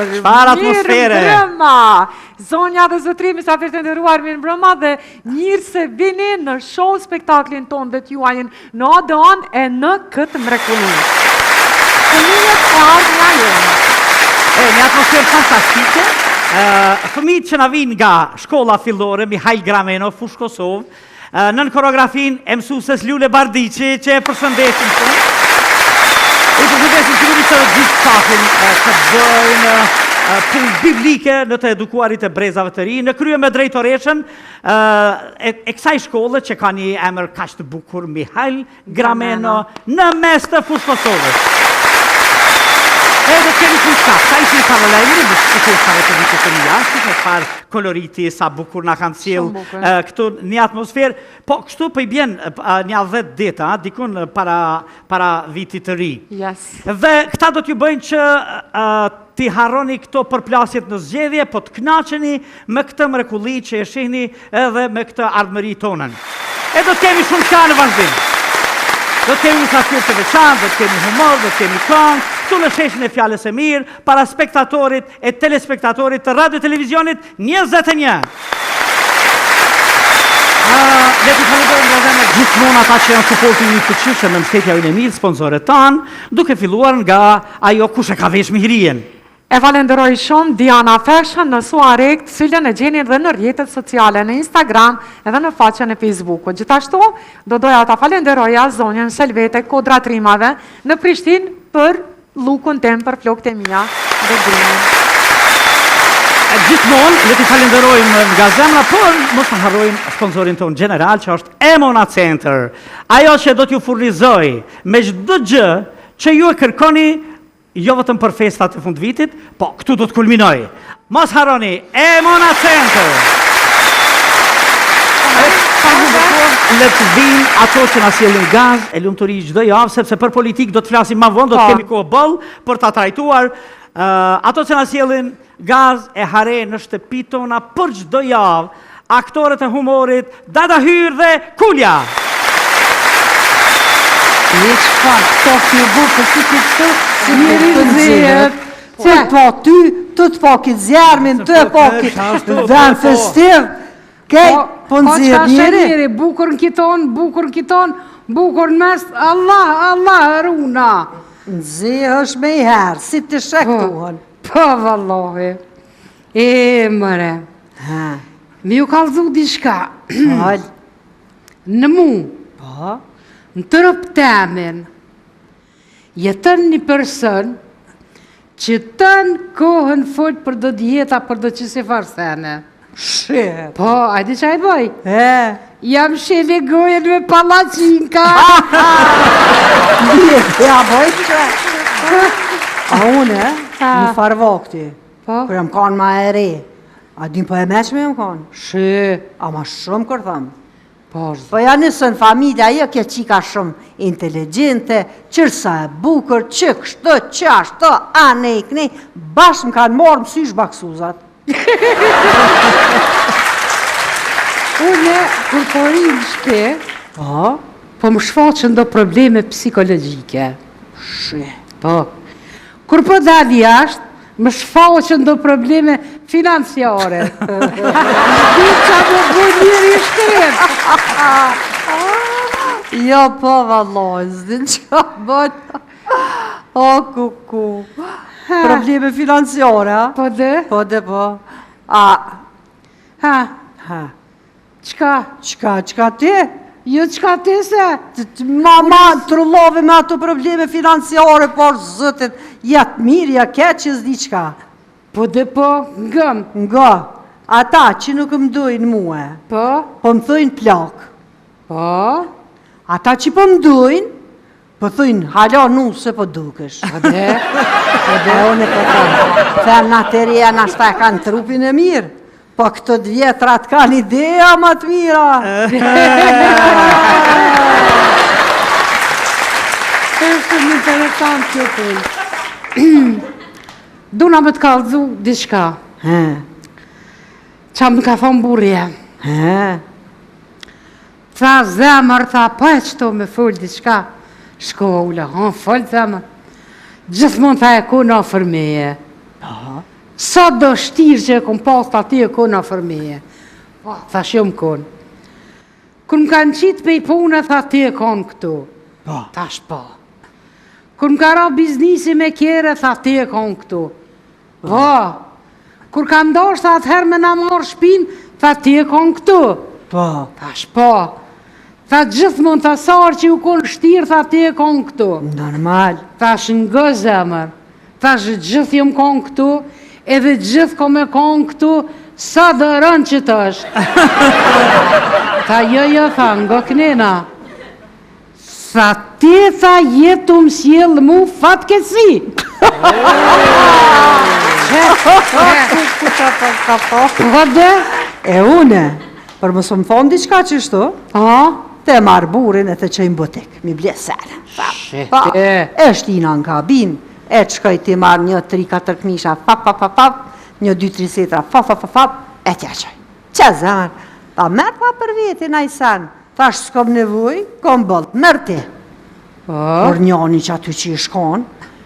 Çfarë atmosfere! Mirë mbrëma! Zonja dhe zotëri, mysafirë të nderuar, mirë mbrëma dhe mirë se vini në show spektaklin ton dhe t'juajin në Odeon e në këtë mrekulli. Fëmijët e ardhmja jonë. Një atmosferë fantastike. Fëmijët që na vinë nga shkolla fillore Mihail Grameno, Fush Kosovë, nën koreografin e mësueses Lule Bardiqi, që e përshëndesim shumë. I përshëndesim sigurisht të gjithë stafin që bëjnë punë biblike në të edukuarit e brezave të ri, në krye me drejtoreshën e kësaj shkolle që ka një emër kaq të bukur, Mihail Grameno, në mes të Fush Kosovës. Edhe kemi fushka, sa ishin paralajmëri, më shkutare të vitit të një jashtë, me parë koloriti, sa bukur nga kanë cilë, këtu një atmosferë, po kështu për i bjen një 10 dita, dikun para vitit të ri. Dhe këta do t'ju bëjnë që t'i harroni këto përplasjet në zgjedhje, po t'knaqeni me këtë mrekulli që e shihni edhe me këtë ardhmëri tonën. E do t'kemi shumë qa në vazhdim. Do t'kemi mysafirë të veçantë, do t'kemi humor, do t'kemi këngë, këtu në sheshin e Fjales e Mirë, para spektatorit e telespektatorit të radio televizionit 21. Le të falenderojmë nga zemra gjithmonë ata që janë suportin një të qyshe në Mbështetja Ujnë e Mirë, sponsorët tanë, duke filluar nga ajo kush e ka vesh mihirien. E falenderoj shumë Diana Fashion në Suarek, të cilën e gjeni dhe në rrjetet sociale, në Instagram edhe në faqen e Facebook-u. Gjithashtu, do doja ta falenderoja zonjën Selvete Kodra Trimave në Prishtinë për lukun tem, për flokët e mia dhe grimën. Gjithmonë, le t'i falenderojmë nga zemra, por mos të harrojmë sponsorin tonë general, që është Emona Center. Ajo që do t'ju furnizoj me çdo gjë që ju e kërkoni, jo vetëm për festat e fund vitit, po këtu do të kulminoj. Mos harroni, Emona Center! Le të vinë ato që na sjellin gaz, e lumturi çdo javë, sepse për politikë do të flasim më vonë, do të kemi kohë boll për ta trajtuar. Ato që na sjellin gaz e hare në shtëpi tona për çdo javë, aktorët e humorit, Dada Hyr dhe Kulja. Një që fa, të kjo bu për si këtë të, si njëri të nëzirët, të po ty, të po këtë zjarmin, të po këtë dhenë festiv, kej, po nëzirët njëri. Bukur në kiton, bukur në mes, Allah, runa. Nëzirë është me i herë, si të shektuhën. Po, vallohi. E, mëre, mi ju kalëzu di shka, në mu, në të rëptemin, jetën një person që të në kohën folë për do djeta, për do që se farsene. Shqip. Po, ajdi që ajtë boj? Jam shele gojen me palacinka. Ja, boj që. A une, në farvokti, kër jam kanë ma e re, a din po e meqme jam kanë? Shqip. A ma shumë kërë thëmë. Po ja nësën familja, jo kje qika shumë inteligente, qërsa e bukër, që kështë, që ashtë, anë e kënej, bashkë më kanë morë mësysh baksuzat. Une, kur po rinë shke, po më shfaqën do probleme psikologjike. Po. Kur po dali jashtë, më shfaqën do probleme financiare. Di qa më bëj njëri shkret. Jo, po, valloj, zdin qa bëj. O, kuku. Probleme financiare, a? Po dhe? Po dhe, po. Qka ti? Jo, qka ti se? Mama, trullove me ato probleme financiare, por zëtit, jetë mirë, ja keqës di qka. Po dhe po, ngëm. Nga, ata që nuk më dojnë muë, po më thojnë plak. Po? Ata që po më dojnë, po thojnë, hala nuse po dukesh. Po dhe? E one po thënë, thënë nateria në ashta e kanë trupin e mirë, po këto dvjetrat kanë ideja më të mira. E shumë interesant që pëllë. Duna me të kalëzu dishka. Qa më ka thonë burje. Tha zemër, tha, po e qëto me full dishka. Shko ula, full zemër. Gjithmonë tha e ku në ofër meje. Sa do shtirë që e kom pas të ati e kona fërmeje. Thash jo më konë. Kër më kanë qitë pe i punë, tha ti e konë këtu. Thash po. Kër më ka ra biznisi me kjere, tha ti e konë këtu. Kër ka ndoshtë atëherë me na marë shpinë, tha ti e konë këtu. Thash po. Tha gjithmonë, tha sarë që ju konë shtirë, tha ti e konë këtu. Normal. Thash nga zemër. Thash gjithë jëmë konë këtu, edhe gjithë ko me konë këtu, sa dhe rënë që të është. Tha jo, tha nga kënena. Tha ti, tha jetu më sjellë mu fatkesi. E une, për mësë më thonë diqka qështu, te marë burin e te qëjmë butik, mi blesere. E shtina në kabin, e qëkaj ti marë 1-3-4 këmisha, fap, 1-2-3 setra, fap, e tja qaj. Që zemër, ta mërë pa për vetin a i sanë, ta shë s'kom nevoj, kom bëllë, mërë ti. Por njani që aty që i shkon,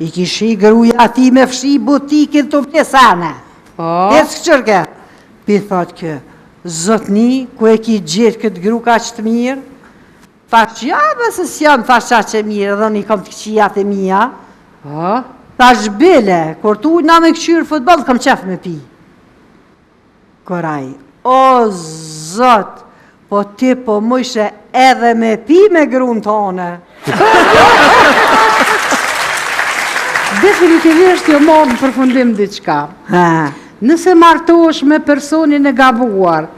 i kishi gruja ati me fshi butikin të blesane. E së qërke, pi thot kë, zotni, ku e ki gjithë këtë gru ka që të mirë, thash ja, bësë s'jam thash qa që mirë, edhe një kom të këqijat e mija, thash bile, kur tu na me këqyrë futbol, kam qef me pi. Koraj, o zot, po ti po mëshe edhe me pi me grunë tone. Definitivisht jo marë në përfundim diqka. Nëse martosh me personin e gabuar,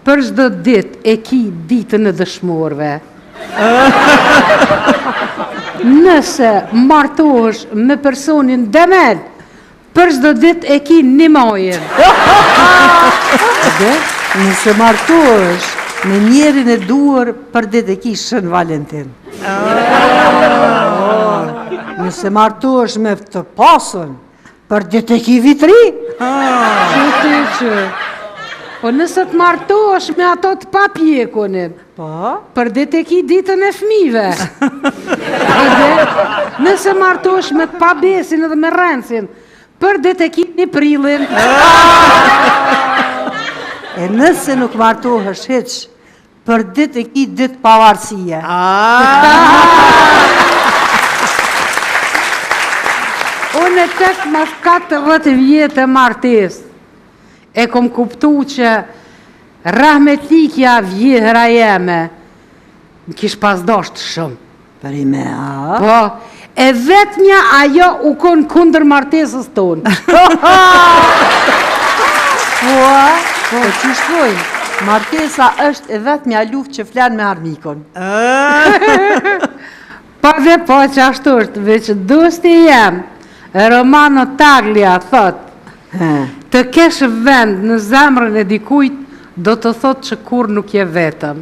për çdo dit e ki ditën e dëshmorve. Nëse martosh me personin demel, për çdo dit e ki një majën. Nëse martosh me njerin e duar, për dit e ki Shën Valentin. Nëse martosh me të pasën, për dit e ki vitri. Po nëse të martosh me ato të papjekonin, për dit e ki ditën e fmive. Nëse martosh me të pabesin edhe me rëndësin, për dit e ki një prilin. E nëse nuk martohesh heq, për dit e ki dit pavarësie. Unë e tek mas 40 vjetë e martes, e kom kuptu që rahmetlikja vjehra jeme, më kish pas dosht shumë. Për i me, Po, e vetë një ajo u konë kundër martesës tonë. Po, që shtojnë, martesa është e vetë mja luft që flenë me armikon. Pa dhe po që ashtu është, veç dosti jem, Romano Taglia thot, të kesh vend në zemrën e dikujt, do të thot që kur nuk je vetëm.